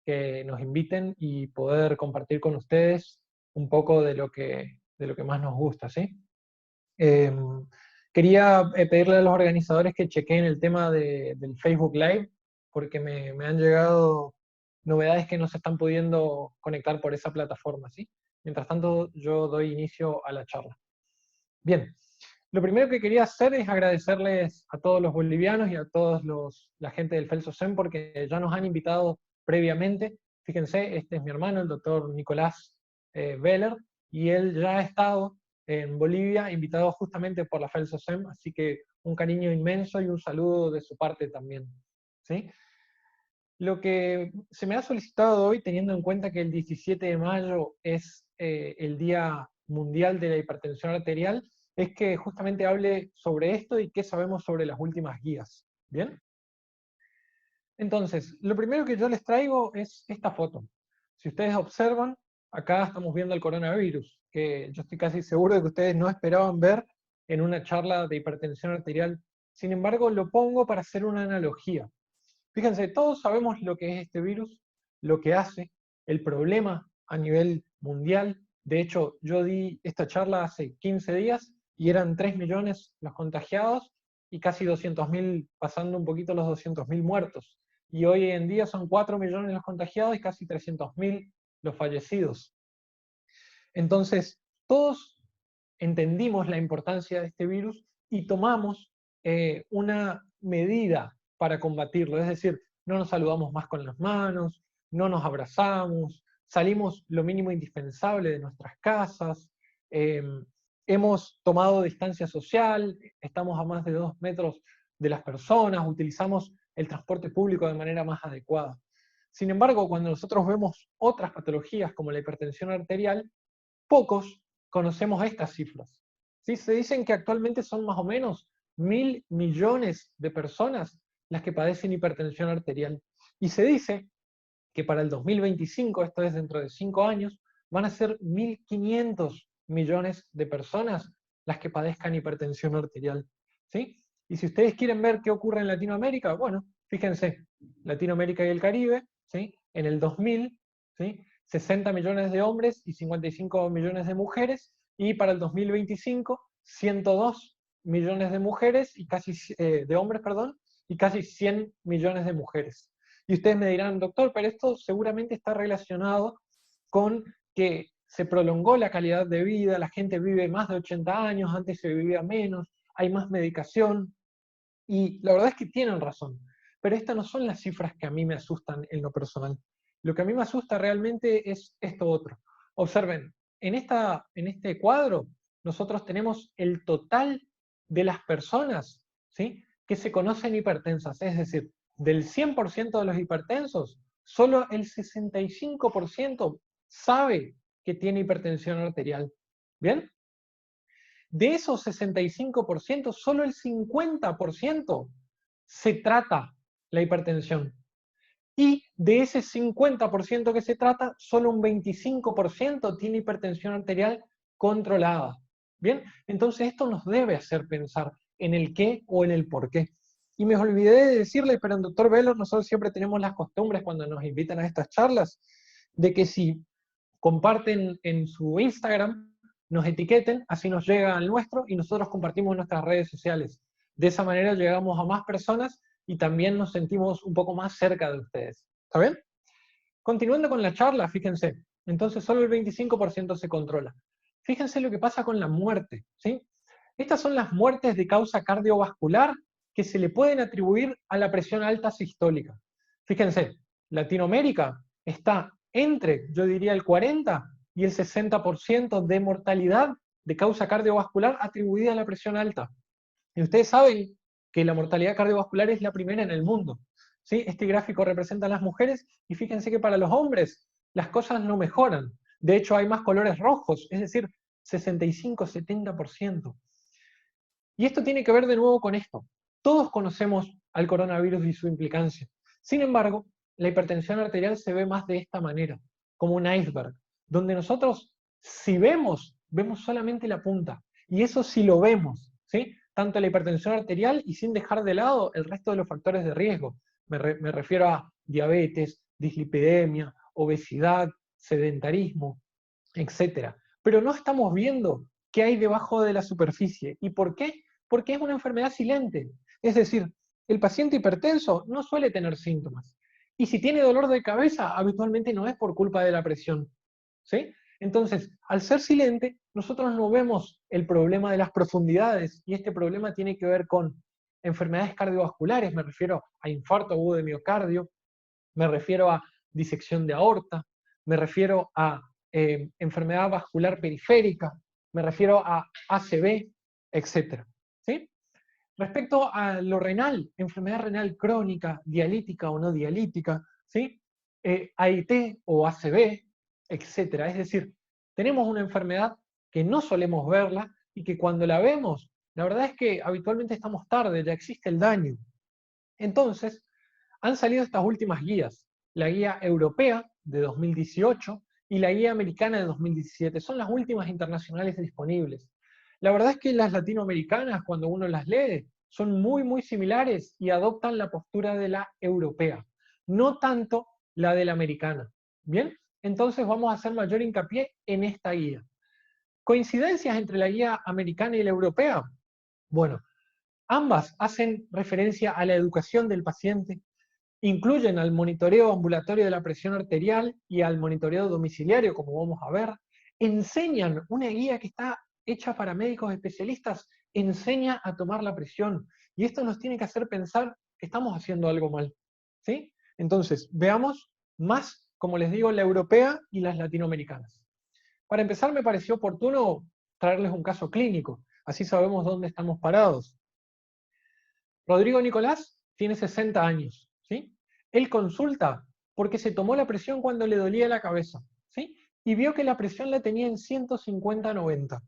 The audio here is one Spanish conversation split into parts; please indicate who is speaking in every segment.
Speaker 1: que nos inviten y poder compartir con ustedes un poco de lo que más nos gusta, ¿sí? Quería pedirle a los organizadores que chequeen el tema del Facebook Live, porque me han llegado novedades que no se están pudiendo conectar por esa plataforma, ¿sí? Mientras tanto, yo doy inicio a la charla. Bien, lo primero que quería hacer es agradecerles a todos los bolivianos y a todos la gente del FELSOSEM porque ya nos han invitado previamente. Fíjense, este es mi hermano, el doctor Nicolás Veller, y él ya ha estado en Bolivia, invitado justamente por la FELSOSEM, así que un cariño inmenso y un saludo de su parte también, ¿sí? Lo que se me ha solicitado hoy, teniendo en cuenta que el 17 de mayo es el Día Mundial de la Hipertensión Arterial, es que justamente hable sobre esto y qué sabemos sobre las últimas guías. ¿Bien? Entonces, lo primero que yo les traigo es esta foto. Si ustedes observan, acá estamos viendo el coronavirus, que yo estoy casi seguro de que ustedes no esperaban ver en una charla de hipertensión arterial. Sin embargo, lo pongo para hacer una analogía. Fíjense, todos sabemos lo que es este virus, lo que hace, el problema a nivel mundial. De hecho, yo di esta charla hace 15 días y eran 3 millones los contagiados y casi 200.000, pasando un poquito los 200.000 muertos. Y hoy en día son 4 millones los contagiados y casi 300.000 los fallecidos. Entonces, todos entendimos la importancia de este virus y tomamos una medida para combatirlo. Es decir, no nos saludamos más con las manos, no nos abrazamos, salimos lo mínimo indispensable de nuestras casas, eh, hemos tomado distancia social, estamos a más de 2 metros de las personas, utilizamos el transporte público de manera más adecuada. Sin embargo, cuando nosotros vemos otras patologías como la hipertensión arterial, pocos conocemos estas cifras. ¿Sí? Se dicen que actualmente son más o menos 1.000 millones de personas las que padecen hipertensión arterial. Y se dice que para el 2025, esto es dentro de 5 años, van a ser 1.500 millones de personas las que padezcan hipertensión arterial. ¿Sí? Y si ustedes quieren ver qué ocurre en Latinoamérica, bueno, fíjense, Latinoamérica y el Caribe, ¿sí? En el 2000, ¿sí? 60 millones de hombres y 55 millones de mujeres, y para el 2025, 102 millones de mujeres y casi de hombres, perdón, y casi 100 millones de mujeres. Y ustedes me dirán, doctor, pero esto seguramente está relacionado con que se prolongó la calidad de vida, la gente vive más de 80 años, antes se vivía menos, hay más medicación, y la verdad es que tienen razón, pero estas no son las cifras que a mí me asustan en lo personal. Lo que a mí me asusta realmente es esto otro. Observen, en este cuadro nosotros tenemos el total de las personas, ¿sí?, que se conocen hipertensas, es decir, del 100% de los hipertensos, solo el 65% sabe que tiene hipertensión arterial. ¿Bien? De esos 65%, solo el 50% se trata la hipertensión. Y de ese 50% que se trata, solo un 25% tiene hipertensión arterial controlada. ¿Bien? Entonces esto nos debe hacer pensar en el qué o en el por qué. Y me olvidé de decirle, pero en Dr. Veller nosotros siempre tenemos las costumbres cuando nos invitan a estas charlas, de que si comparten en su Instagram, nos etiqueten, así nos llega al nuestro y nosotros compartimos en nuestras redes sociales. De esa manera llegamos a más personas y también nos sentimos un poco más cerca de ustedes. ¿Está bien? Continuando con la charla, fíjense, entonces solo el 25% se controla. Fíjense lo que pasa con la muerte, ¿sí? Estas son las muertes de causa cardiovascular que se le pueden atribuir a la presión alta sistólica. Fíjense, Latinoamérica está entre, yo diría, el 40 y el 60% de mortalidad de causa cardiovascular atribuida a la presión alta. Y ustedes saben que la mortalidad cardiovascular es la primera en el mundo. ¿Sí? Este gráfico representa a las mujeres y fíjense que para los hombres las cosas no mejoran. De hecho, hay más colores rojos, es decir, 65-70%. Y esto tiene que ver de nuevo con esto. Todos conocemos al coronavirus y su implicancia. Sin embargo, la hipertensión arterial se ve más de esta manera, como un iceberg, donde nosotros, si vemos, vemos solamente la punta. Y eso sí lo vemos, ¿sí? Tanto la hipertensión arterial y sin dejar de lado el resto de los factores de riesgo. Me refiero a diabetes, dislipidemia, obesidad, sedentarismo, etc. Pero no estamos viendo qué hay debajo de la superficie. ¿Y por qué? Porque es una enfermedad silente. Es decir, el paciente hipertenso no suele tener síntomas. Y si tiene dolor de cabeza, habitualmente no es por culpa de la presión. ¿Sí? Entonces, al ser silente, nosotros no vemos el problema de las profundidades, y este problema tiene que ver con enfermedades cardiovasculares, me refiero a infarto agudo de miocardio, me refiero a disección de aorta, me refiero a enfermedad vascular periférica, me refiero a ACV, etc. ¿Sí? Respecto a lo renal, enfermedad renal crónica, dialítica o no dialítica, ¿sí? AIT o ACV, etc. Es decir, tenemos una enfermedad que no solemos verla y que cuando la vemos, la verdad es que habitualmente estamos tarde, ya existe el daño. Entonces, han salido estas últimas guías, la guía europea de 2018 y la guía americana de 2017. Son las últimas internacionales disponibles. La verdad es que las latinoamericanas, cuando uno las lee, son muy similares y adoptan la postura de la europea, no tanto la de la americana. ¿Bien? Entonces vamos a hacer mayor hincapié en esta guía. ¿Coincidencias entre la guía americana y la europea? Bueno, ambas hacen referencia a la educación del paciente, incluyen al monitoreo ambulatorio de la presión arterial y al monitoreo domiciliario, como vamos a ver, enseñan una guía que está hecha para médicos especialistas, enseña a tomar la presión, y esto nos tiene que hacer pensar que estamos haciendo algo mal, ¿sí? Entonces, veamos más, como les digo, la europea y las latinoamericanas. Para empezar, me pareció oportuno traerles un caso clínico, así sabemos dónde estamos parados. Rodrigo Nicolás tiene 60 años, ¿sí? Él consulta porque se tomó la presión cuando le dolía la cabeza, ¿sí? Y vio que la presión la tenía en 150/90.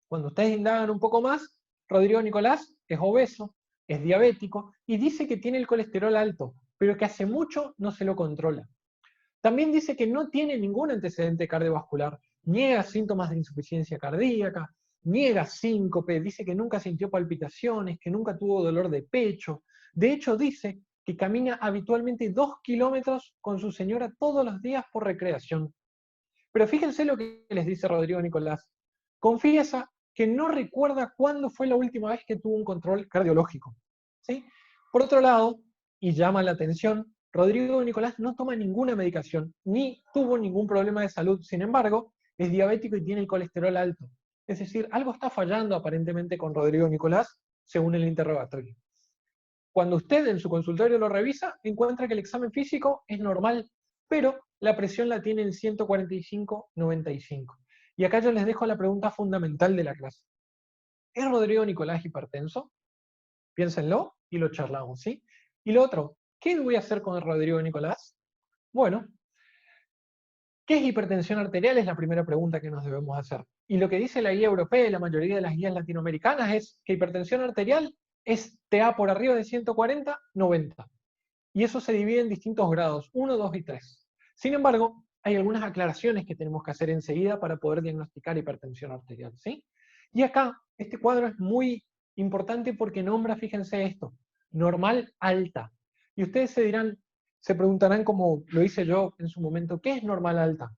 Speaker 1: Cuando ustedes indagan un poco más, Rodrigo Nicolás es obeso, es diabético y dice que tiene el colesterol alto, pero que hace mucho no se lo controla. También dice que no tiene ningún antecedente cardiovascular, niega síntomas de insuficiencia cardíaca, niega síncope, dice que nunca sintió palpitaciones, que nunca tuvo dolor de pecho. De hecho, dice que camina habitualmente 2 kilómetros con su señora todos los días por recreación. Pero fíjense lo que les dice Rodrigo Nicolás. Confiesa que no recuerda cuándo fue la última vez que tuvo un control cardiológico. ¿Sí? Por otro lado, y llama la atención, Rodrigo Nicolás no toma ninguna medicación, ni tuvo ningún problema de salud. Sin embargo, es diabético y tiene el colesterol alto. Es decir, algo está fallando aparentemente con Rodrigo Nicolás, según el interrogatorio. Cuando usted en su consultorio lo revisa, encuentra que el examen físico es normal, pero la presión la tiene en 145/95. Y acá yo les dejo la pregunta fundamental de la clase. ¿Es Rodrigo Nicolás hipertenso? Piénsenlo y lo charlamos, ¿sí? Y lo otro, ¿qué voy a hacer con el Rodrigo Nicolás? Bueno, ¿qué es hipertensión arterial? Es la primera pregunta que nos debemos hacer. Y lo que dice la guía europea y la mayoría de las guías latinoamericanas es que hipertensión arterial es TA por arriba de 140/90. Y eso se divide en distintos grados, 1, 2 y 3. Sin embargo, hay algunas aclaraciones que tenemos que hacer enseguida para poder diagnosticar hipertensión arterial, ¿sí? Y acá, este cuadro es muy importante porque nombra, fíjense esto, normal alta. Y ustedes se preguntarán, como lo hice yo en su momento, ¿qué es normal alta?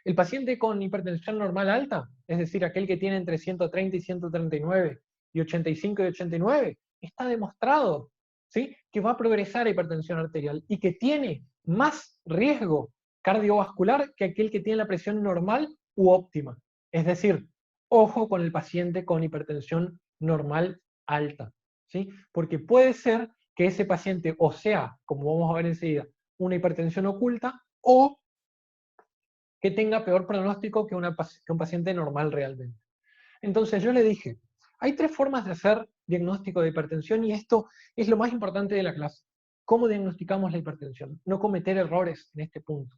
Speaker 1: El paciente con hipertensión normal alta, es decir, aquel que tiene entre 130 y 139 y 85 y 89, está demostrado, ¿sí?, que va a progresar a hipertensión arterial y que tiene más riesgo cardiovascular que aquel que tiene la presión normal u óptima. Es decir, ojo con el paciente con hipertensión normal alta, ¿sí? Porque puede ser que ese paciente o sea, como vamos a ver enseguida, una hipertensión oculta o que tenga peor pronóstico que un paciente normal realmente. Entonces yo le dije, hay 3 formas de hacer diagnóstico de hipertensión y esto es lo más importante de la clase. ¿Cómo diagnosticamos la hipertensión? No cometer errores en este punto.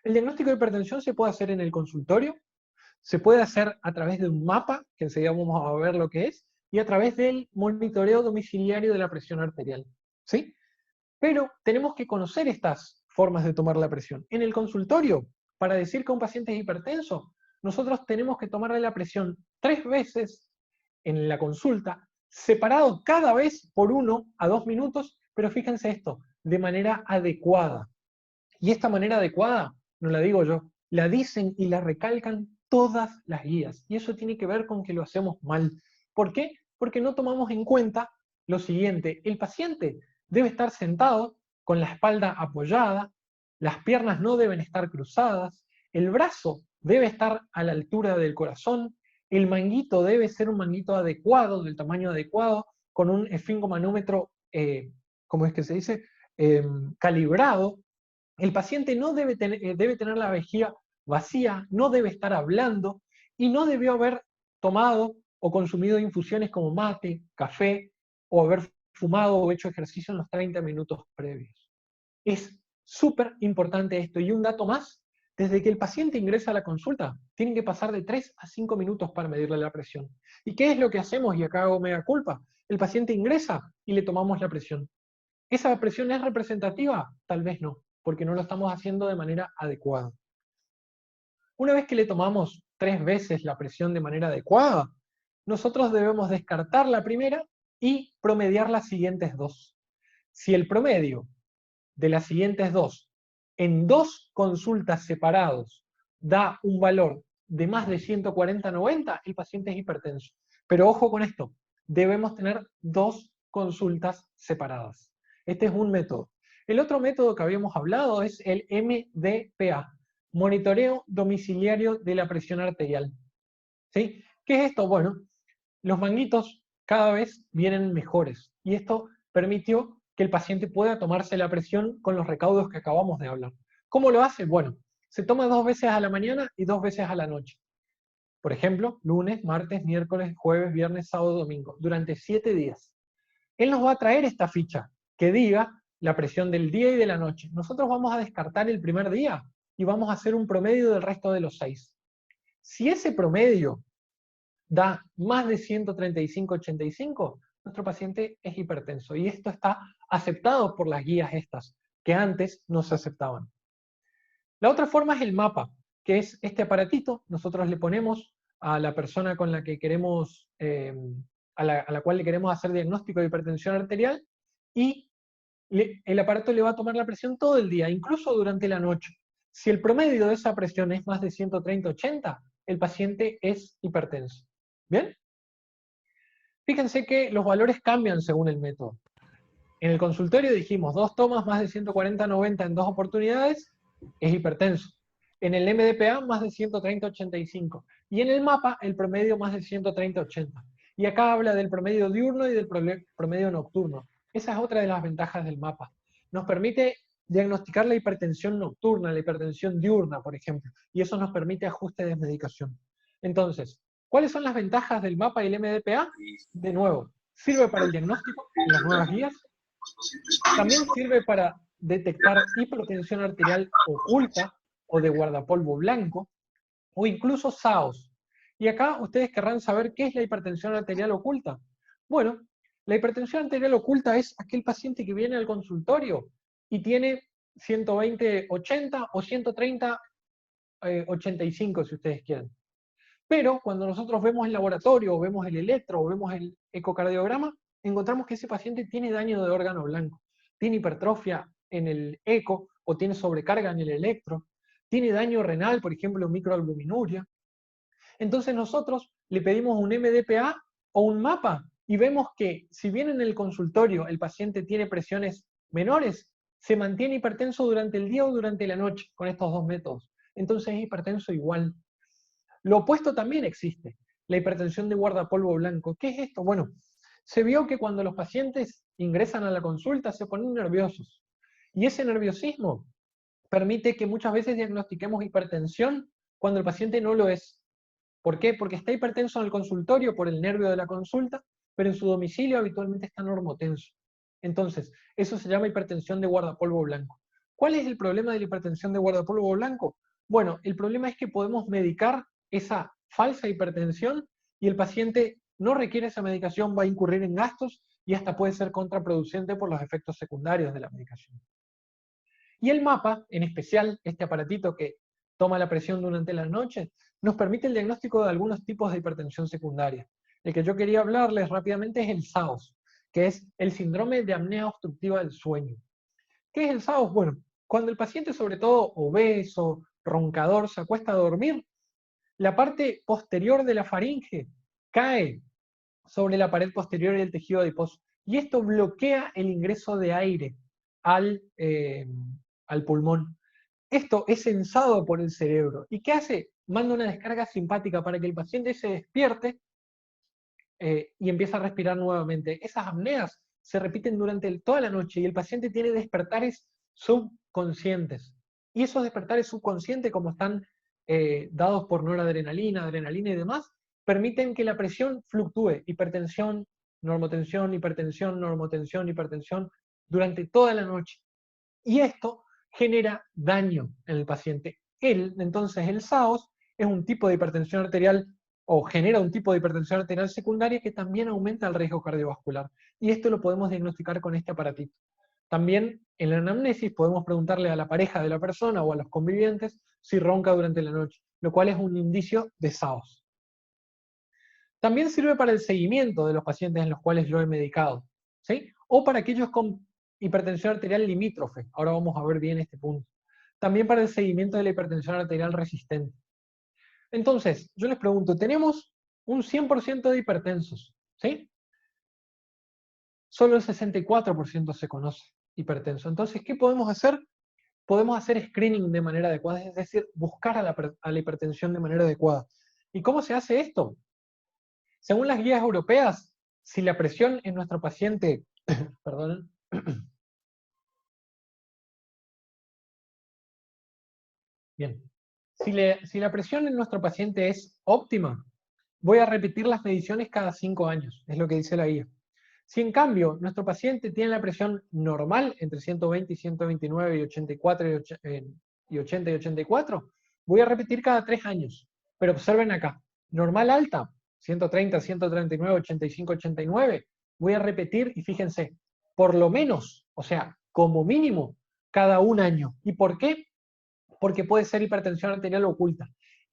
Speaker 1: El diagnóstico de hipertensión se puede hacer en el consultorio, se puede hacer a través de un mapa, que enseguida vamos a ver lo que es, y a través del monitoreo domiciliario de la presión arterial. ¿Sí? Pero tenemos que conocer estas formas de tomar la presión. En el consultorio, para decir que un paciente es hipertenso, nosotros tenemos que tomarle la presión 3 veces en la consulta, separado cada vez por 1 a 2 minutos, pero fíjense esto, de manera adecuada. Y esta manera adecuada, no la digo yo, la dicen y la recalcan todas las guías. Y eso tiene que ver con que lo hacemos mal. ¿Por qué? Porque no tomamos en cuenta lo siguiente. El paciente debe estar sentado con la espalda apoyada, las piernas no deben estar cruzadas, el brazo debe estar a la altura del corazón, el manguito debe ser un manguito adecuado, del tamaño adecuado, con un esfingomanómetro, ¿cómo es que se dice? Calibrado. El paciente no debe tener la vejiga vacía, no debe estar hablando y no debió haber tomado o consumido infusiones como mate, café o haber fumado o hecho ejercicio en los 30 minutos previos. Es súper importante esto. Y un dato más, desde que el paciente ingresa a la consulta, tienen que pasar de 3 a 5 minutos para medirle la presión. ¿Y qué es lo que hacemos? Y acá hago mea culpa. El paciente ingresa y le tomamos la presión. ¿Esa presión es representativa? Tal vez no, porque no lo estamos haciendo de manera adecuada. Una vez que le tomamos 3 veces la presión de manera adecuada, nosotros debemos descartar la primera y promediar las siguientes 2. Si el promedio de las siguientes 2 en 2 consultas separados da un valor de más de 140/90, el paciente es hipertenso. Pero ojo con esto, debemos tener 2 consultas separadas. Este es un método. El otro método que habíamos hablado es el MDPA, monitoreo domiciliario de la presión arterial. ¿Sí? ¿Qué es esto? Bueno, los manguitos cada vez vienen mejores y esto permitió que el paciente pueda tomarse la presión con los recaudos que acabamos de hablar. ¿Cómo lo hace? Bueno, se toma 2 veces a la mañana y 2 veces a la noche. Por ejemplo, lunes, martes, miércoles, jueves, viernes, sábado, domingo, durante 7 días. Él nos va a traer esta ficha que diga la presión del día y de la noche. Nosotros vamos a descartar el primer día y vamos a hacer un promedio del resto de los 6. Si ese promedio da más de 135/85, nuestro paciente es hipertenso. Y esto está aceptado por las guías estas, que antes no se aceptaban. La otra forma es el mapa, que es este aparatito. Nosotros le ponemos a la persona con la que queremos, a la cual le queremos hacer diagnóstico de hipertensión arterial, y el aparato le va a tomar la presión todo el día, incluso durante la noche. Si el promedio de esa presión es más de 130/80, el paciente es hipertenso. ¿Bien? Fíjense que los valores cambian según el método. En el consultorio dijimos 2 tomas más de 140/90 en 2 oportunidades, es hipertenso. En el MDPA más de 130/85. Y en el mapa el promedio más de 130/80. Y acá habla del promedio diurno y del promedio nocturno. Esa es otra de las ventajas del mapa. Nos permite diagnosticar la hipertensión nocturna, la hipertensión diurna, por ejemplo. Y eso nos permite ajuste de medicación. Entonces, ¿cuáles son las ventajas del mapa y el MDPA? De nuevo, sirve para el diagnóstico en las nuevas guías. También sirve para detectar hipertensión arterial oculta o de guardapolvo blanco, o incluso SAOS. Y acá ustedes querrán saber qué es la hipertensión arterial oculta. Bueno, la hipertensión arterial oculta es aquel paciente que viene al consultorio y tiene 120/80 o 130/85, si ustedes quieren. Pero cuando nosotros vemos el laboratorio, o vemos el electro, o vemos el ecocardiograma, encontramos que ese paciente tiene daño de órgano blanco, tiene hipertrofia en el eco, o tiene sobrecarga en el electro, tiene daño renal, por ejemplo, microalbuminuria. Entonces nosotros le pedimos un MDPA o un mapa, y vemos que si bien en el consultorio el paciente tiene presiones menores, se mantiene hipertenso durante el día o durante la noche con estos 2 métodos. Entonces es hipertenso igual. Lo opuesto también existe, la hipertensión de guardapolvo blanco. ¿Qué es esto? Bueno, se vio que cuando los pacientes ingresan a la consulta se ponen nerviosos. Y ese nerviosismo permite que muchas veces diagnostiquemos hipertensión cuando el paciente no lo es. ¿Por qué? Porque está hipertenso en el consultorio por el nervio de la consulta, pero en su domicilio habitualmente está normotenso. Entonces, eso se llama hipertensión de guardapolvo blanco. ¿Cuál es el problema de la hipertensión de guardapolvo blanco? Bueno, el problema es que podemos medicar esa falsa hipertensión y el paciente no requiere esa medicación, va a incurrir en gastos y hasta puede ser contraproducente por los efectos secundarios de la medicación. Y el mapa, en especial este aparatito que toma la presión durante la noche, nos permite el diagnóstico de algunos tipos de hipertensión secundaria. El que yo quería hablarles rápidamente es el SAOS, que es el síndrome de apnea obstructiva del sueño. ¿Qué es el SAOS? Bueno, Cuando el paciente, sobre todo obeso, roncador, se acuesta a dormir, la parte posterior de la faringe cae sobre la pared posterior del tejido adiposo. Y esto bloquea el ingreso de aire al pulmón. Esto es sensado por el cerebro. ¿Y qué hace? Manda una descarga simpática para que el paciente se despierte y empiece a respirar nuevamente. Esas apneas se repiten durante toda la noche y el paciente tiene despertares subconscientes. Y esos despertares subconscientes, como están dados por noradrenalina, adrenalina y demás, permiten que la presión fluctúe, hipertensión, normotensión, hipertensión, normotensión, hipertensión, durante toda la noche. Y esto genera daño en el paciente. Entonces, el SAOS es un tipo de hipertensión arterial o genera un tipo de hipertensión arterial secundaria que también aumenta el riesgo cardiovascular. Y esto lo podemos diagnosticar con este aparatito. También en la anamnesis podemos preguntarle a la pareja de la persona o a los convivientes si ronca durante la noche, lo cual es un indicio de SAOS. También sirve para el seguimiento de los pacientes en los cuales yo he medicado, ¿sí? O para aquellos con hipertensión arterial limítrofe. Ahora vamos a ver bien este punto. También para el seguimiento de la hipertensión arterial resistente. Entonces, yo les pregunto, tenemos un 100% de hipertensos, ¿sí? Solo el 64% se conoce hipertenso. Entonces, ¿qué podemos hacer? Podemos hacer screening de manera adecuada, es decir, buscar a la hipertensión de manera adecuada. ¿Y cómo se hace esto? Según las guías europeas, si la presión en nuestro paciente, perdón, bien, si la presión en nuestro paciente es óptima, voy a repetir las mediciones cada 5 años, es lo que dice la guía. Si en cambio nuestro paciente tiene la presión normal entre 120 y 129 y 84 y 80 y 84, voy a repetir cada 3 años. Pero observen acá, normal alta, 130, 139, 85, 89, voy a repetir y fíjense, por lo menos, o sea, como mínimo, cada 1 año. ¿Y por qué? Porque puede ser hipertensión arterial oculta.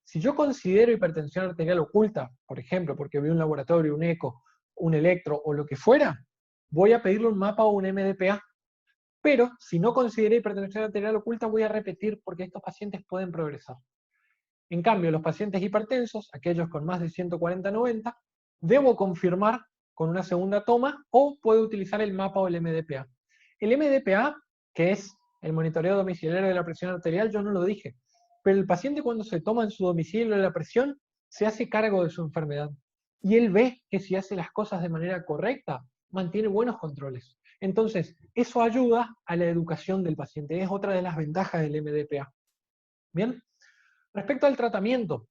Speaker 1: Si yo considero hipertensión arterial oculta, por ejemplo, porque vi un laboratorio, un eco, un electro o lo que fuera, voy a pedirle un mapa o un MDPA. Pero si no consideré hipertensión arterial oculta, voy a repetir porque estos pacientes pueden progresar. En cambio, los pacientes hipertensos, aquellos con más de 140-90, debo confirmar con una segunda toma o puedo utilizar el mapa o el MDPA. El MDPA, que es el monitoreo domiciliario de la presión arterial, yo no lo dije, pero el paciente cuando se toma en su domicilio la presión, se hace cargo de su enfermedad. Y él ve que si hace las cosas de manera correcta, mantiene buenos controles. Entonces, eso ayuda a la educación del paciente. Es otra de las ventajas del MDPA. Bien, respecto al tratamiento,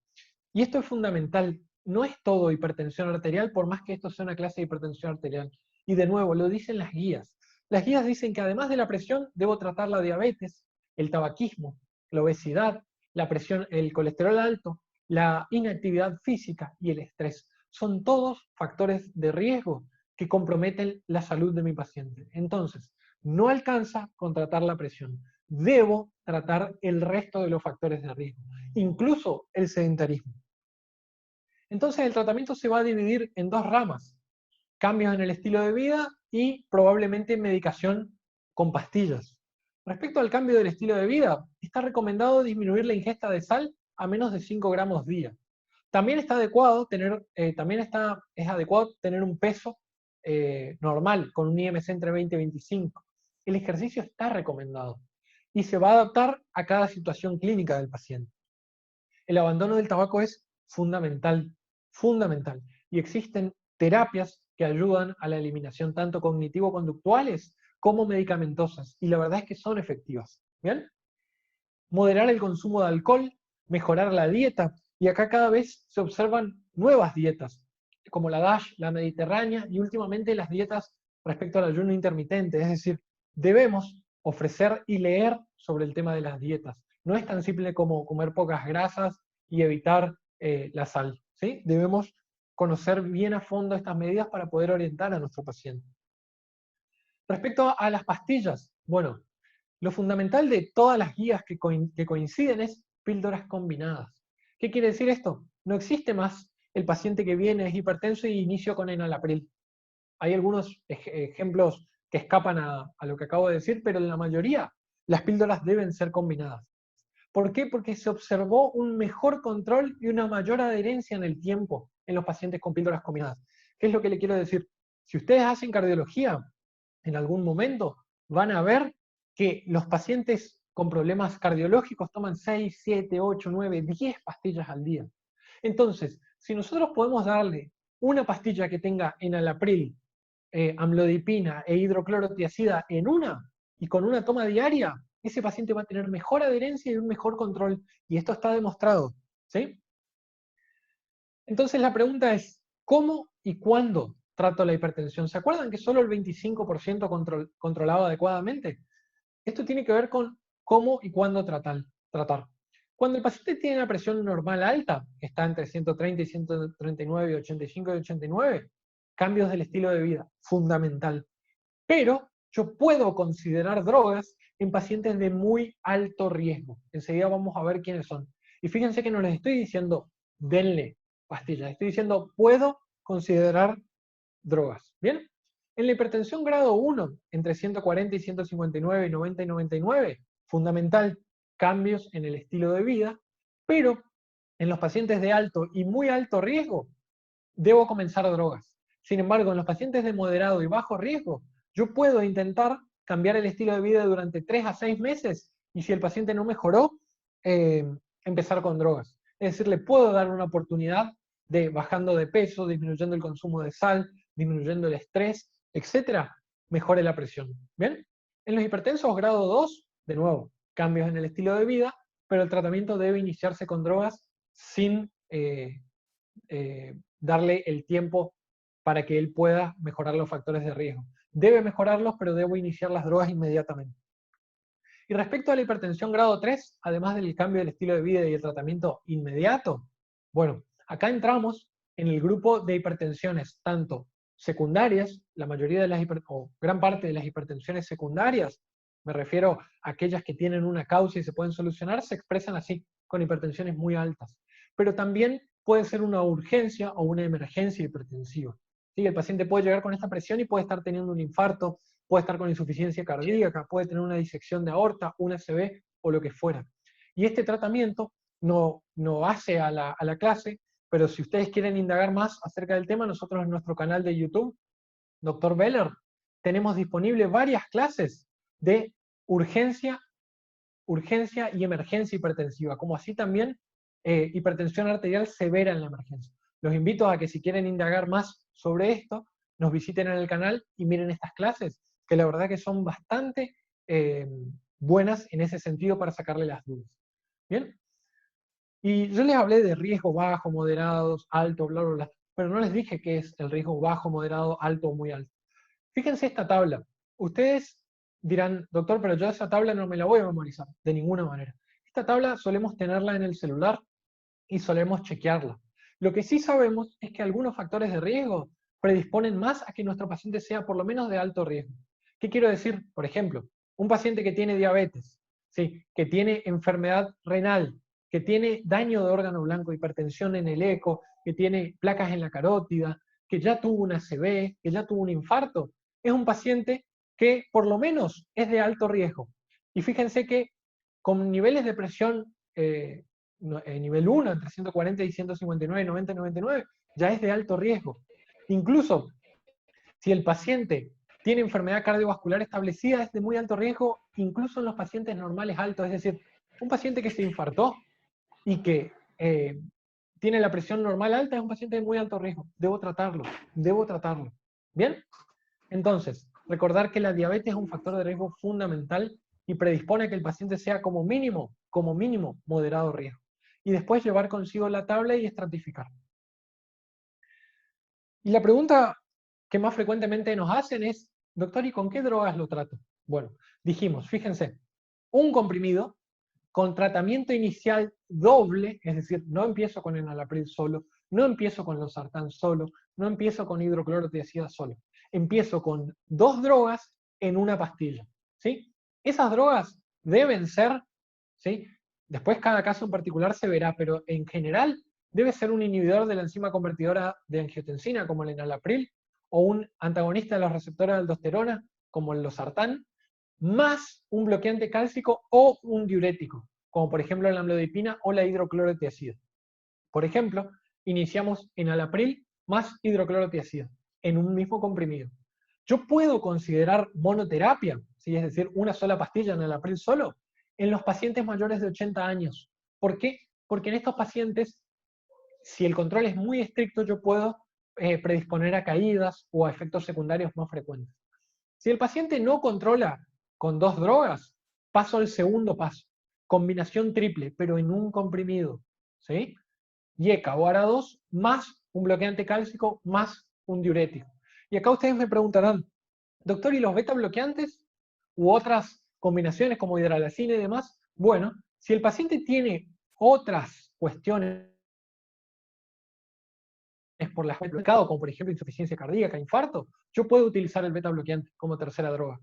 Speaker 1: y esto es fundamental, no es todo hipertensión arterial, por más que esto sea una clase de hipertensión arterial. Y de nuevo, lo dicen las guías. Las guías dicen que además de la presión, debo tratar la diabetes, el tabaquismo, la obesidad, la presión, el colesterol alto, la inactividad física y el estrés. Son todos factores de riesgo que comprometen la salud de mi paciente. Entonces, no alcanza con tratar la presión. Debo tratar el resto de los factores de riesgo, incluso el sedentarismo. Entonces el tratamiento se va a dividir en dos ramas, cambios en el estilo de vida y probablemente medicación con pastillas. Respecto al cambio del estilo de vida, está recomendado disminuir la ingesta de sal a menos de 5 gramos día. También está adecuado tener, es adecuado tener un peso normal, con un IMC entre 20 y 25. El ejercicio está recomendado y se va a adaptar a cada situación clínica del paciente. El abandono del tabaco es fundamental, fundamental. Y existen terapias que ayudan a la eliminación tanto cognitivo-conductuales como medicamentosas. Y la verdad es que son efectivas. ¿Bien? Moderar el consumo de alcohol, mejorar la dieta. Y acá cada vez se observan nuevas dietas, como la DASH, la mediterránea y últimamente las dietas respecto al ayuno intermitente. Es decir, debemos ofrecer y leer sobre el tema de las dietas. No es tan simple como comer pocas grasas y evitar la sal, ¿sí? Debemos conocer bien a fondo estas medidas para poder orientar a nuestro paciente. Respecto a las pastillas, bueno, lo fundamental de todas las guías que coinciden es píldoras combinadas. ¿Qué quiere decir esto? No existe más el paciente que viene, es hipertenso y inicio con enalapril. Hay algunos ejemplos que escapan a lo que acabo de decir, pero en la mayoría las píldoras deben ser combinadas. ¿Por qué? Porque se observó un mejor control y una mayor adherencia en el tiempo en los pacientes con píldoras combinadas. ¿Qué es lo que le quiero decir? Si ustedes hacen cardiología en algún momento, van a ver que los pacientes con problemas cardiológicos toman 6, 7, 8, 9, 10 pastillas al día. Entonces, si nosotros podemos darle una pastilla que tenga enalapril, amlodipina e hidroclorotiazida en una y con una toma diaria, ese paciente va a tener mejor adherencia y un mejor control. Y esto está demostrado. ¿Sí? Entonces la pregunta es, ¿cómo y cuándo trato la hipertensión? ¿Se acuerdan que solo el 25% controlaba adecuadamente? Esto tiene que ver con cómo y cuándo tratar. Cuando el paciente tiene una presión normal alta, que está entre 130 y 139, y 85 y 89, cambios del estilo de vida, fundamental. Pero yo puedo considerar drogas en pacientes de muy alto riesgo. Enseguida vamos a ver quiénes son. Y fíjense que no les estoy diciendo, denle pastillas. Estoy diciendo, puedo considerar drogas. ¿Bien? En la hipertensión grado 1, entre 140 y 159, 90 y 99, fundamental, cambios en el estilo de vida, pero en los pacientes de alto y muy alto riesgo, debo comenzar drogas. Sin embargo, en los pacientes de moderado y bajo riesgo, yo puedo intentar cambiar el estilo de vida durante 3 a 6 meses y si el paciente no mejoró, eh, empezar con drogas. Es decir, le puedo dar una oportunidad de bajando de peso, disminuyendo el consumo de sal, disminuyendo el estrés, etcétera, mejore la presión. ¿Bien? En los hipertensos grado 2, de nuevo, cambios en el estilo de vida, pero el tratamiento debe iniciarse con drogas sin darle el tiempo para que él pueda mejorar los factores de riesgo. Debe mejorarlos, pero debo iniciar las drogas inmediatamente. Y respecto a la hipertensión grado 3, además del cambio del estilo de vida y el tratamiento inmediato, bueno, acá entramos en el grupo de hipertensiones, tanto secundarias, la mayoría de las o gran parte de las hipertensiones secundarias, me refiero a aquellas que tienen una causa y se pueden solucionar, se expresan así, con hipertensiones muy altas. Pero también puede ser una urgencia o una emergencia hipertensiva. ¿Sí? El paciente puede llegar con esta presión y puede estar teniendo un infarto, puede estar con insuficiencia cardíaca, puede tener una disección de aorta, un ACV o lo que fuera. Y este tratamiento no hace a la clase, pero si ustedes quieren indagar más acerca del tema, nosotros en nuestro canal de YouTube, Dr. Beller, tenemos disponibles varias clases de urgencia y emergencia hipertensiva, como así también hipertensión arterial severa en la emergencia. Los invito a que si quieren indagar más sobre esto, nos visiten en el canal y miren estas clases, que la verdad que son bastante buenas en ese sentido para sacarle las dudas. ¿Bien? Y yo les hablé de riesgo bajo, moderados, alto, bla, bla, bla, pero no les dije qué es el riesgo bajo, moderado, alto o muy alto. Fíjense esta tabla. Ustedes dirán, doctor, pero yo esa tabla no me la voy a memorizar, de ninguna manera. Esta tabla solemos tenerla en el celular y solemos chequearla. Lo que sí sabemos es que algunos factores de riesgo predisponen más a que nuestro paciente sea por lo menos de alto riesgo. ¿Qué quiero decir? Por ejemplo, un paciente que tiene diabetes, ¿sí? Que tiene enfermedad renal, que tiene daño de órgano blanco, hipertensión en el eco, que tiene placas en la carótida, que ya tuvo una ACV, que ya tuvo un infarto, es un paciente que por lo menos es de alto riesgo. Y fíjense que con niveles de presión nivel 1, entre 140 y 159, 90 y 99, ya es de alto riesgo. Incluso si el paciente tiene enfermedad cardiovascular establecida, es de muy alto riesgo, incluso en los pacientes normales altos. Es decir, un paciente que se infartó y que tiene la presión normal alta es un paciente de muy alto riesgo. Debo tratarlo, debo tratarlo. ¿Bien? Entonces, recordar que la diabetes es un factor de riesgo fundamental y predispone a que el paciente sea como mínimo, moderado riesgo. Y después llevar consigo la tabla y estratificar. Y la pregunta que más frecuentemente nos hacen es, doctor, ¿y con qué drogas lo trato? Bueno, dijimos, fíjense, un comprimido con tratamiento inicial doble, es decir, no empiezo con enalapril solo, no empiezo con losartán solo, no empiezo con hidroclorotiazida solo. Empiezo con 2 drogas en una pastilla. ¿Sí? Esas drogas deben ser, ¿sí? Después cada caso en particular se verá, pero en general debe ser un inhibidor de la enzima convertidora de angiotensina, como el enalapril, o un antagonista de los receptores de aldosterona, como el losartán, más un bloqueante cálcico o un diurético, como por ejemplo la amlodipina o la hidroclorotiazida. Por ejemplo, iniciamos enalapril más hidroclorotiazida en un mismo comprimido. Yo puedo considerar monoterapia, ¿sí? Es decir, una sola pastilla en enalapril solo, en los pacientes mayores de 80 años. ¿Por qué? Porque en estos pacientes, si el control es muy estricto, yo puedo predisponer a caídas o a efectos secundarios más frecuentes. Si el paciente no controla con 2 drogas, paso al segundo paso. Combinación triple, pero en un comprimido. ¿Sí? IECA o ARA2 más un bloqueante cálcico más un diurético. Y acá ustedes me preguntarán, doctor, ¿y los beta bloqueantes u otras combinaciones como hidralacina y demás? Bueno, si el paciente tiene otras cuestiones por las bloqueado, como por ejemplo insuficiencia cardíaca, infarto, yo puedo utilizar el beta bloqueante como tercera droga.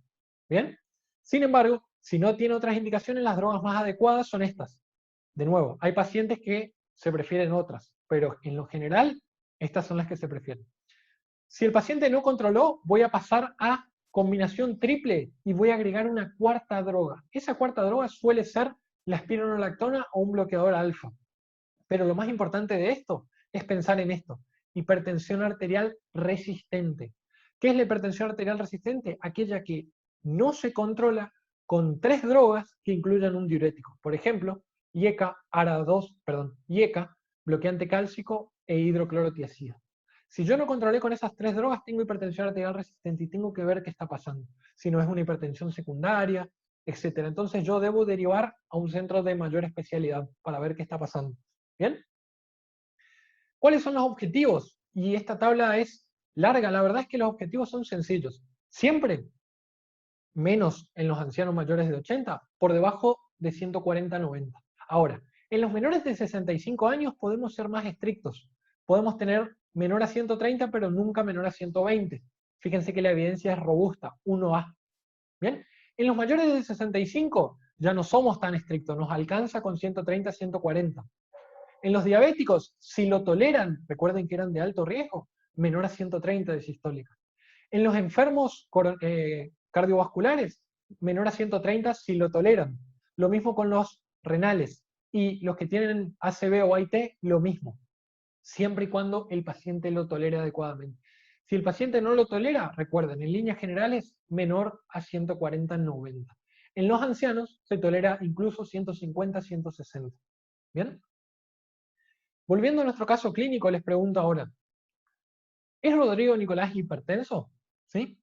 Speaker 1: ¿Bien? Sin embargo, si no tiene otras indicaciones, las drogas más adecuadas son estas. De nuevo, hay pacientes que se prefieren otras, pero en lo general, estas son las que se prefieren. Si el paciente no controló, voy a pasar a combinación triple y voy a agregar una cuarta droga. Esa cuarta droga suele ser la espironolactona o un bloqueador alfa. Pero lo más importante de esto es pensar en esto: hipertensión arterial resistente. ¿Qué es la hipertensión arterial resistente? Aquella que no se controla con 3 drogas que incluyan un diurético. Por ejemplo, IECA, ARA2, perdón, IECA, bloqueante cálcico e hidroclorotiazida. Si yo no controlé con esas 3 drogas, tengo hipertensión arterial resistente y tengo que ver qué está pasando. Si no es una hipertensión secundaria, etc. Entonces yo debo derivar a un centro de mayor especialidad para ver qué está pasando. ¿Bien? ¿Cuáles son los objetivos? Y esta tabla es larga. La verdad es que los objetivos son sencillos. Siempre menos en los ancianos mayores de 80, por debajo de 140-90. Ahora, en los menores de 65 años podemos ser más estrictos. Podemos tener menor a 130, pero nunca menor a 120. Fíjense que la evidencia es robusta, 1A. ¿Bien? En los mayores de 65 ya no somos tan estrictos, nos alcanza con 130-140. En los diabéticos, si lo toleran, recuerden que eran de alto riesgo, menor a 130 de sistólica. En los enfermos cardiovasculares, menor a 130 si lo toleran. Lo mismo con los renales. Y los que tienen ACV o AIT, lo mismo. Siempre y cuando el paciente lo tolere adecuadamente. Si el paciente no lo tolera, recuerden, en líneas generales, menor a 140-90. En los ancianos se tolera incluso 150-160. ¿Bien? Volviendo a nuestro caso clínico, les pregunto ahora, ¿es Rodrigo Nicolás hipertenso? ¿Sí?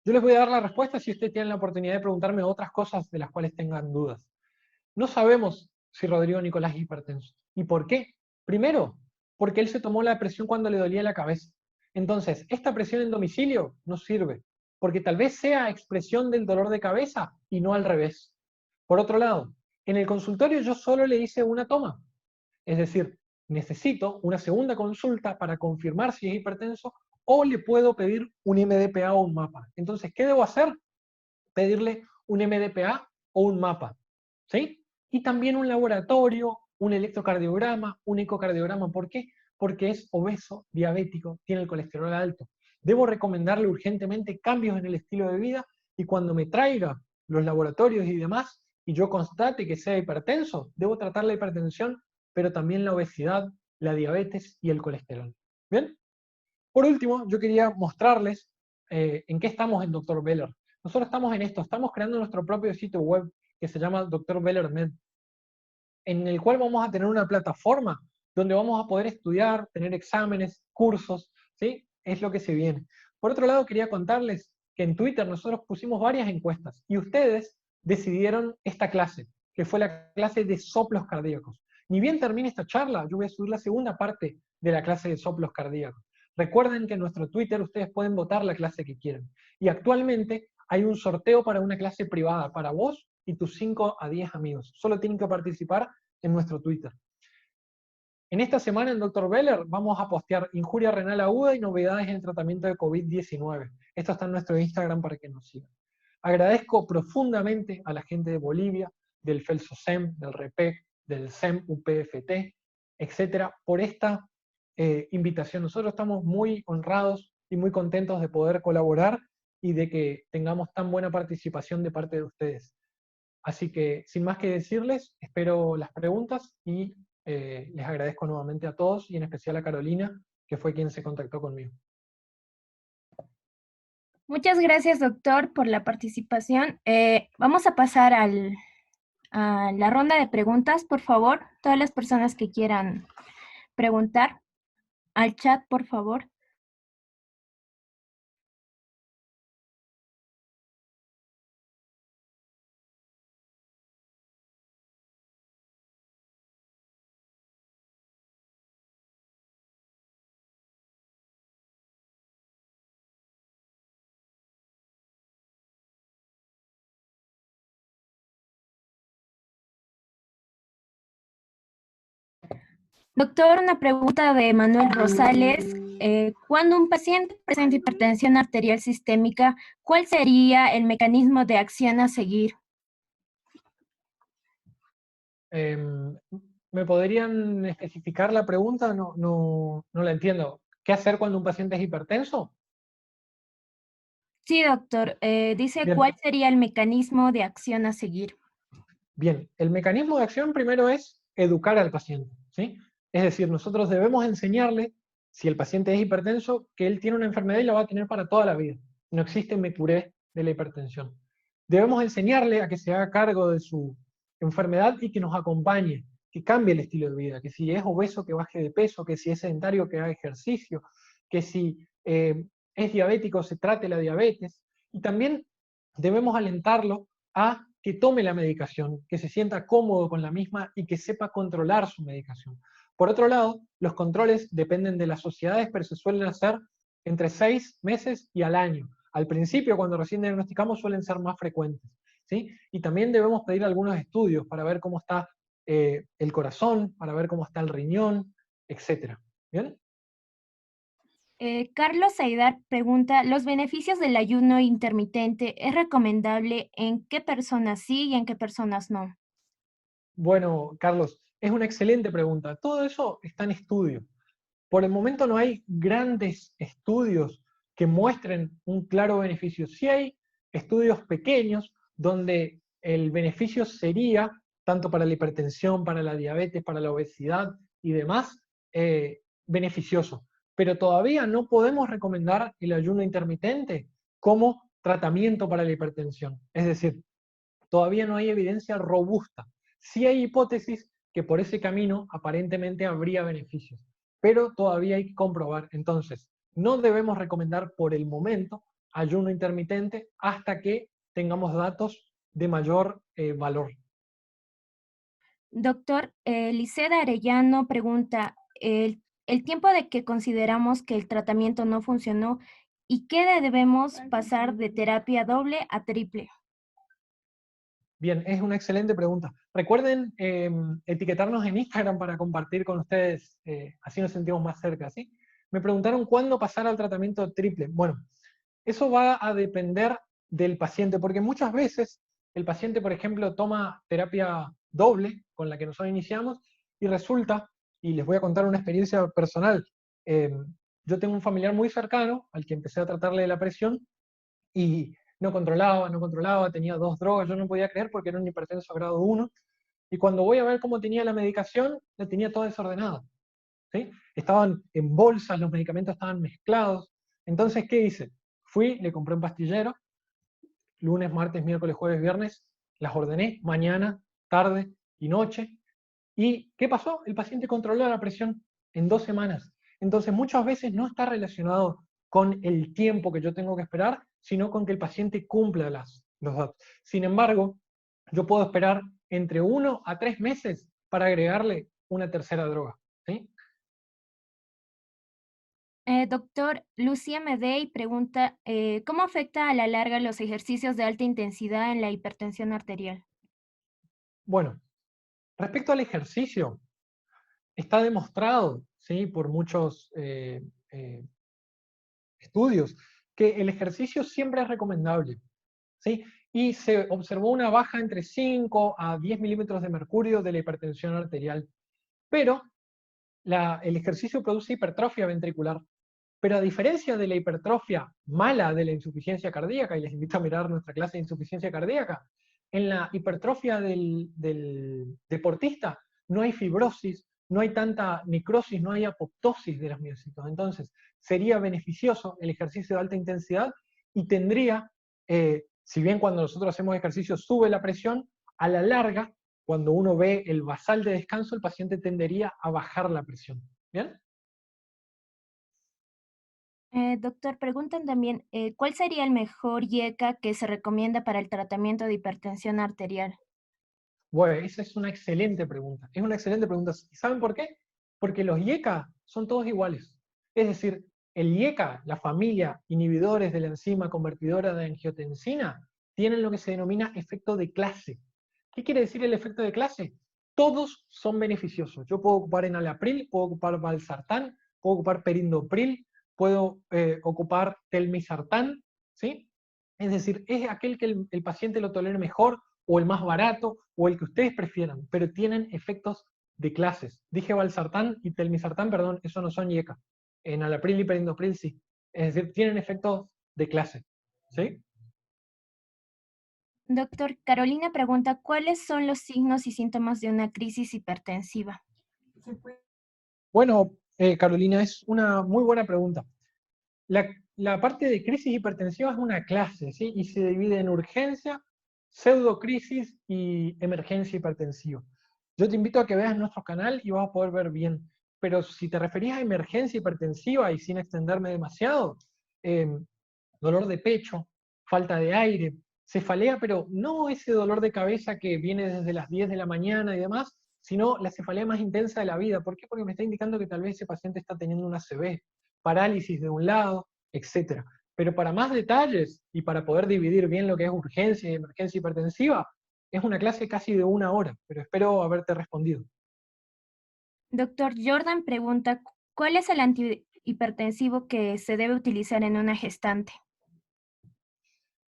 Speaker 1: Yo les voy a dar la respuesta si ustedes tienen la oportunidad de preguntarme otras cosas de las cuales tengan dudas. No sabemos si Rodrigo Nicolás es hipertenso. ¿Y por qué? Primero, porque él se tomó la presión cuando le dolía la cabeza. Entonces, esta presión en domicilio no sirve, porque tal vez sea expresión del dolor de cabeza y no al revés. Por otro lado, en el consultorio yo solo le hice una toma. Es decir, necesito una segunda consulta para confirmar si es hipertenso o le puedo pedir un MDPA o un mapa. Entonces, ¿qué debo hacer? Pedirle un MDPA o un mapa. ¿Sí? Y también un laboratorio, un electrocardiograma, un ecocardiograma. ¿Por qué? Porque es obeso, diabético, tiene el colesterol alto. Debo recomendarle urgentemente cambios en el estilo de vida y cuando me traiga los laboratorios y demás y yo constate que sea hipertenso, debo tratar la hipertensión, pero también la obesidad, la diabetes y el colesterol. ¿Bien? Por último, yo quería mostrarles en qué estamos en Dr. Beller. Nosotros estamos en esto, estamos creando nuestro propio sitio web que se llama Dr. Beller Med, en el cual vamos a tener una plataforma donde vamos a poder estudiar, tener exámenes, cursos, ¿sí? Es lo que se viene. Por otro lado, quería contarles que en Twitter nosotros pusimos varias encuestas y ustedes decidieron esta clase, que fue la clase de soplos cardíacos. Ni bien termine esta charla, yo voy a subir la segunda parte de la clase de soplos cardíacos. Recuerden que en nuestro Twitter ustedes pueden votar la clase que quieran. Y actualmente hay un sorteo para una clase privada para vos y tus 5 a 10 amigos. Solo tienen que participar en nuestro Twitter. En esta semana en Dr. Beller vamos a postear injuria renal aguda y novedades en el tratamiento de COVID-19. Esto está en nuestro Instagram para que nos sigan. Agradezco profundamente a la gente de Bolivia, del FELSOSEM, del REPEC, del SEM UPFT, etcétera, por esta invitación. Nosotros estamos muy honrados y muy contentos de poder colaborar y de que tengamos tan buena participación de parte de ustedes. Así que, sin más que decirles, espero las preguntas y les agradezco nuevamente a todos y en especial a Carolina, que fue quien se contactó conmigo.
Speaker 2: Muchas gracias, doctor, por la participación. Vamos a pasar a la ronda de preguntas, por favor. Todas las personas que quieran preguntar, al chat, por favor. Doctor, una pregunta de Manuel Rosales. Cuando un paciente presenta hipertensión arterial sistémica, ¿cuál sería el mecanismo de acción a seguir?
Speaker 1: ¿Me podrían especificar la pregunta? No la entiendo. ¿Qué hacer cuando un paciente es hipertenso?
Speaker 2: Sí, doctor. Dice,
Speaker 1: Bien,
Speaker 2: ¿cuál sería el mecanismo de acción a seguir?
Speaker 1: bien. El mecanismo de acción primero es educar al paciente, ¿sí? Es decir, nosotros debemos enseñarle, si el paciente es hipertenso, que él tiene una enfermedad y la va a tener para toda la vida. No existe me curé de la hipertensión. Debemos enseñarle a que se haga cargo de su enfermedad y que nos acompañe, que cambie el estilo de vida, que si es obeso que baje de peso, que si es sedentario que haga ejercicio, que si es diabético se trate la diabetes. Y también debemos alentarlo a que tome la medicación, que se sienta cómodo con la misma y que sepa controlar su medicación. Por otro lado, los controles dependen de las sociedades, pero se suelen hacer entre 6 meses y al año. Al principio, cuando recién diagnosticamos, suelen ser más frecuentes, ¿sí? Y también debemos pedir algunos estudios para ver cómo está el corazón, para ver cómo está el riñón, etc. ¿Bien?
Speaker 2: Carlos Aidar pregunta, ¿los beneficios del ayuno intermitente es recomendable en qué personas sí y en qué personas no?
Speaker 1: Bueno, Carlos, es una excelente pregunta. Todo eso está en estudio. Por el momento no hay grandes estudios que muestren un claro beneficio. Sí hay estudios pequeños donde el beneficio sería, tanto para la hipertensión, para la diabetes, para la obesidad y demás, beneficioso. Pero todavía no podemos recomendar el ayuno intermitente como tratamiento para la hipertensión. Es decir, todavía no hay evidencia robusta. Sí hay hipótesis que por ese camino aparentemente habría beneficios, pero todavía hay que comprobar. Entonces, no debemos recomendar por el momento ayuno intermitente hasta que tengamos datos de mayor valor.
Speaker 2: Doctor, Liceda Arellano pregunta, el tiempo de que consideramos que el tratamiento no funcionó y qué debemos pasar de terapia doble a triple.
Speaker 1: Bien, es una excelente pregunta. Recuerden etiquetarnos en Instagram para compartir con ustedes, así nos sentimos más cerca, ¿sí? Me preguntaron cuándo pasar al tratamiento triple. Bueno, eso va a depender del paciente, porque muchas veces el paciente, por ejemplo, toma terapia doble con la que nosotros iniciamos y resulta, y les voy a contar una experiencia personal, eh, yo tengo un familiar muy cercano al que empecé a tratarle de la presión y no controlaba, tenía 2 drogas, yo no podía creer porque era un hipertenso grado 1, y cuando voy a ver cómo tenía la medicación, la tenía toda desordenada, ¿sí? Estaban en bolsas, los medicamentos estaban mezclados. Entonces, ¿qué hice? Fui, le compré un pastillero, lunes, martes, miércoles, jueves, viernes, las ordené mañana, tarde y noche. ¿Y qué pasó? El paciente controló la presión en 2 semanas. Entonces, muchas veces no está relacionado con el tiempo que yo tengo que esperar, sino con que el paciente cumpla los datos. Sin embargo, yo puedo esperar entre 1 a 3 meses para agregarle una tercera droga, ¿sí?
Speaker 2: Doctor, Lucía Medey pregunta, ¿cómo afecta a la larga los ejercicios de alta intensidad en la hipertensión arterial?
Speaker 1: Bueno, respecto al ejercicio, está demostrado, ¿sí? Por muchos estudios, que el ejercicio siempre es recomendable, ¿sí? Y se observó una baja entre 5 a 10 milímetros de mercurio de la hipertensión arterial. Pero el ejercicio produce hipertrofia ventricular. Pero a diferencia de la hipertrofia mala de la insuficiencia cardíaca, y les invito a mirar nuestra clase de insuficiencia cardíaca, en la hipertrofia del deportista no hay fibrosis, no hay tanta necrosis, no hay apoptosis de los miocitos. Entonces, sería beneficioso el ejercicio de alta intensidad y tendría, si bien cuando nosotros hacemos ejercicio sube la presión, a la larga, cuando uno ve el basal de descanso, el paciente tendería a bajar la presión. ¿Bien?
Speaker 2: Doctor, preguntan también, ¿cuál sería el mejor IECA que se recomienda para el tratamiento de hipertensión arterial?
Speaker 1: Bueno, esa es una excelente pregunta. Es una excelente pregunta. ¿Y saben por qué? Porque los IECA son todos iguales. Es decir, el IECA, la familia inhibidores de la enzima convertidora de angiotensina, tienen lo que se denomina efecto de clase. ¿Qué quiere decir el efecto de clase? Todos son beneficiosos. Yo puedo ocupar enalapril, puedo ocupar valsartán, puedo ocupar perindopril, puedo ocupar telmisartán, ¿sí? Es decir, es aquel que el paciente lo tolere mejor, o el más barato, o el que ustedes prefieran, pero tienen efectos de clases. Dije valsartán y telmisartán, perdón, eso no son IECA. Enalapril y perindopril sí. Es decir, tienen efectos de clase. ¿Sí?
Speaker 2: Doctor, Carolina pregunta, ¿cuáles son los signos y síntomas de una crisis hipertensiva?
Speaker 1: Bueno, Carolina, es una muy buena pregunta. La parte de crisis hipertensiva es una clase, ¿sí? Y se divide en urgencia, pseudocrisis y emergencia hipertensiva. Yo te invito a que veas nuestro canal y vas a poder ver bien. Pero si te referías a emergencia hipertensiva y sin extenderme demasiado, dolor de pecho, falta de aire, cefalea, pero no ese dolor de cabeza que viene desde las 10 de la mañana y demás, sino la cefalea más intensa de la vida. ¿Por qué? Porque me está indicando que tal vez ese paciente está teniendo una ACV, parálisis de un lado, etc. Pero para más detalles y para poder dividir bien lo que es urgencia y emergencia hipertensiva, es una clase casi de 1 hora, pero espero haberte respondido.
Speaker 2: Doctor Jordan pregunta, ¿cuál es el antihipertensivo que se debe utilizar en una gestante?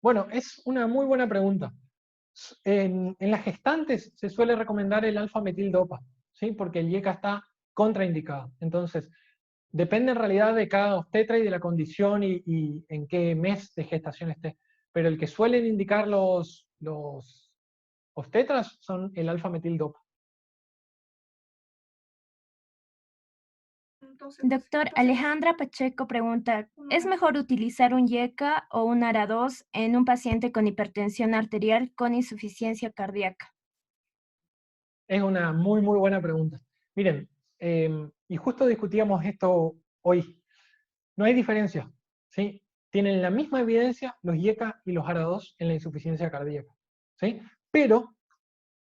Speaker 1: Bueno, es una muy buena pregunta. En las gestantes se suele recomendar el alfa-metildopa, ¿sí? Porque el IECA está contraindicado. Entonces, depende en realidad de cada obstetra y de la condición y en qué mes de gestación esté. Pero el que suelen indicar los obstetras son el alfa-metildopa.
Speaker 2: Doctor Alejandra Pacheco pregunta, ¿es mejor utilizar un IECA o un ARA2 en un paciente con hipertensión arterial con insuficiencia cardíaca?
Speaker 1: Es una muy, muy buena pregunta. Miren, y justo discutíamos esto hoy. No hay diferencia, ¿sí? Tienen la misma evidencia los IECA y los ARA2 en la insuficiencia cardíaca, ¿sí? Pero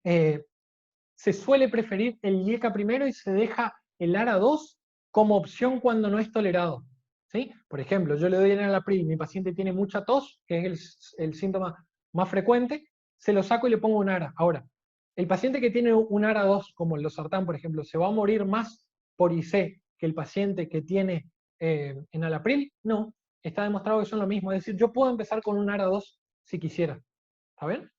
Speaker 1: se suele preferir el IECA primero y se deja el ARA2 como opción cuando no es tolerado, ¿sí? Por ejemplo, yo le doy enalapril, mi paciente tiene mucha tos, que es el síntoma más frecuente, se lo saco y le pongo un ARA. Ahora, el paciente que tiene un ARA2, como el losartán, por ejemplo, ¿se va a morir más por IC que el paciente que tiene enalapril? No, está demostrado que son lo mismo. Es decir, yo puedo empezar con un ARA2 si quisiera. ¿Está bien?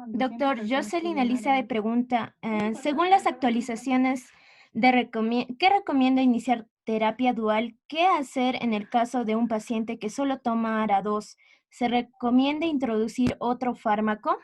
Speaker 2: Doctor Jocelyn Elizabeth pregunta, según las actualizaciones ¿qué recomienda iniciar terapia dual? ¿Qué hacer en el caso de un paciente que solo toma ARA2? ¿Se recomienda introducir otro fármaco?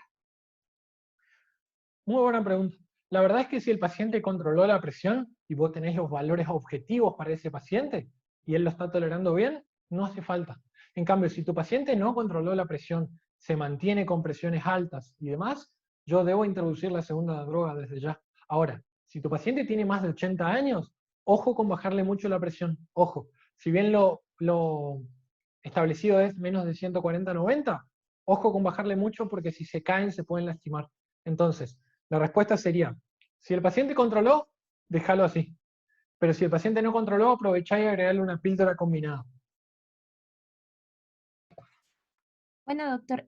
Speaker 1: Muy buena pregunta. La verdad es que si el paciente controló la presión y vos tenés los valores objetivos para ese paciente y él lo está tolerando bien, no hace falta. En cambio, si tu paciente no controló la presión, se mantiene con presiones altas y demás, yo debo introducir la segunda droga desde ya. Ahora, si tu paciente tiene más de 80 años, ojo con bajarle mucho la presión. Ojo, si bien lo establecido es menos de 140-90, ojo con bajarle mucho porque si se caen se pueden lastimar. Entonces, la respuesta sería, si el paciente controló, déjalo así. Pero si el paciente no controló, aprovechá y agregarle una píldora combinada.
Speaker 2: Bueno, doctor,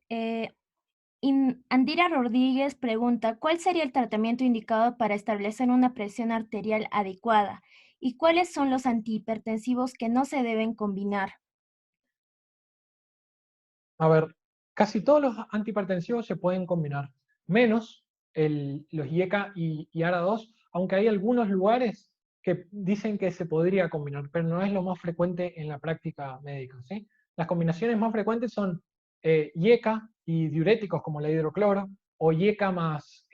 Speaker 2: Andira Rodríguez pregunta, ¿cuál sería el tratamiento indicado para establecer una presión arterial adecuada? ¿Y cuáles son los antihipertensivos que no se deben combinar?
Speaker 1: A ver, casi todos los antihipertensivos se pueden combinar, menos los IECA y ARA2, aunque hay algunos lugares que dicen que se podría combinar, pero no es lo más frecuente en la práctica médica, ¿sí? Las combinaciones más frecuentes son IECA y diuréticos como la hidrocloro, o IECA más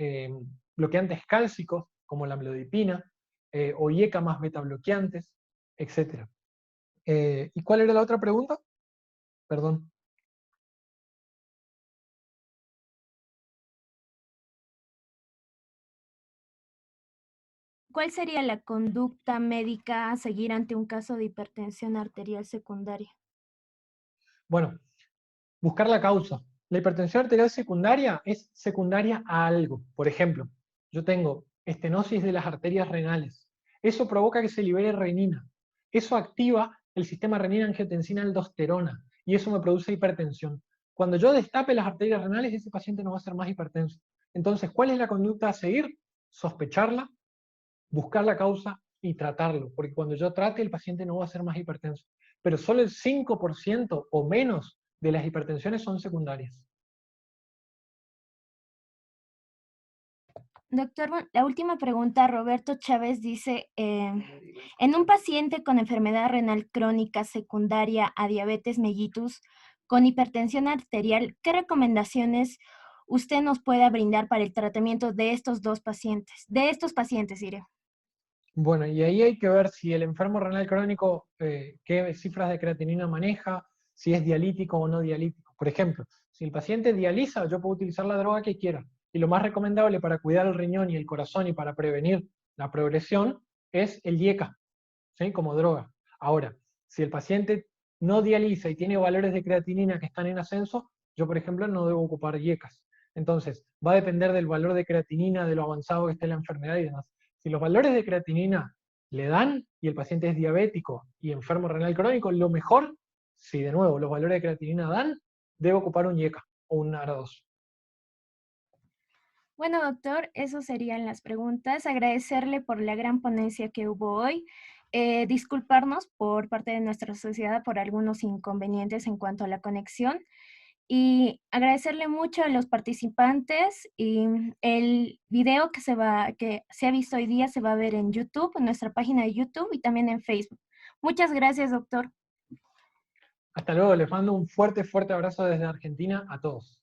Speaker 1: bloqueantes cálcicos como la amlodipina, o IECA más beta-bloqueantes, etc. ¿Y cuál era la otra pregunta? Perdón.
Speaker 2: ¿Cuál sería la conducta médica a seguir ante un caso de hipertensión arterial secundaria?
Speaker 1: Bueno, buscar la causa. La hipertensión arterial secundaria es secundaria a algo. Por ejemplo, yo tengo estenosis de las arterias renales. Eso provoca que se libere renina. Eso activa el sistema renina-angiotensina-aldosterona y eso me produce hipertensión. Cuando yo destape las arterias renales, ese paciente no va a ser más hipertenso. Entonces, ¿cuál es la conducta a seguir? Sospecharla, buscar la causa y tratarlo, porque cuando yo trate el paciente no va a ser más hipertenso. Pero solo el 5% o menos de las hipertensiones son secundarias.
Speaker 2: Doctor, la última pregunta, Roberto Chávez dice, en un paciente con enfermedad renal crónica secundaria a diabetes mellitus con hipertensión arterial, ¿qué recomendaciones usted nos pueda brindar para el tratamiento de estos dos pacientes? De estos pacientes, diré.
Speaker 1: Bueno, y ahí hay que ver si el enfermo renal crónico, qué cifras de creatinina maneja, si es dialítico o no dialítico. Por ejemplo, si el paciente dializa, yo puedo utilizar la droga que quiera. Y lo más recomendable para cuidar el riñón y el corazón y para prevenir la progresión es el IECA, ¿sí? Como droga. Ahora, si el paciente no dializa y tiene valores de creatinina que están en ascenso, yo, por ejemplo, no debo ocupar IECAS. Entonces, va a depender del valor de creatinina, de lo avanzado que esté la enfermedad y demás. Si los valores de creatinina le dan y el paciente es diabético y enfermo renal crónico, lo mejor, si de nuevo los valores de creatinina dan, debe ocupar un IECA o un ARA2.
Speaker 2: Bueno, doctor, eso serían las preguntas. Agradecerle por la gran ponencia que hubo hoy. Disculparnos por parte de nuestra sociedad por algunos inconvenientes en cuanto a la conexión. Y agradecerle mucho a los participantes y el video que se ha visto hoy día se va a ver en YouTube, en nuestra página de YouTube y también en Facebook. Muchas gracias, doctor.
Speaker 1: Hasta luego, les mando un fuerte, fuerte abrazo desde Argentina a todos.